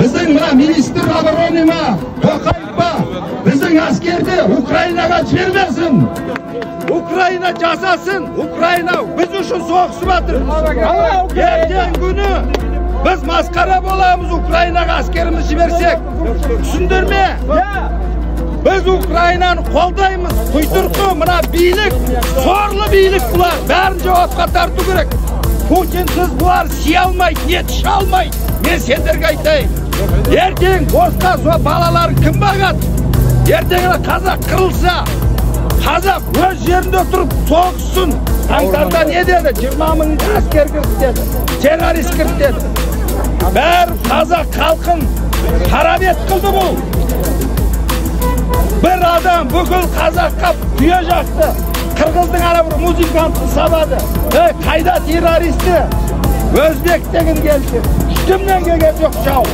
Біздің мына министр обороны ма, Тоқаев па, біздің әскерді Украинаға жібермесін. Украина жасасын, Украина біз үшін соғысып жатыр. Ертең күні біз масқара боламыз, Украинаға әскеріміз жіберсек. Түсіндір ме? Біз Украинаны қолдаймыз. Құйтырқы мына билік, сорлы билік бұлар. Бәрін жауапқа тарту керек. Путинсіз бұлар сия алмайды, ет іше алмайды. Мен сендерге айтайын. Ертең босқа со балаларын кім бағады? Ертең қазақ қырылса, қазақ өз жерінде тұрып соғыссын. Қаңтарда не деді? 20 мың әскер кірді деді. Террорист кірді деді. Бәрі қазақ халқын қарабет қылды бұл. Bir adam бүкіл қазаққа түйе жақты. Қырғыздың ана бір музыкантын сабады. Қайда террористі? Өзбек деген келді. Ешкімнен келген жоқ жау.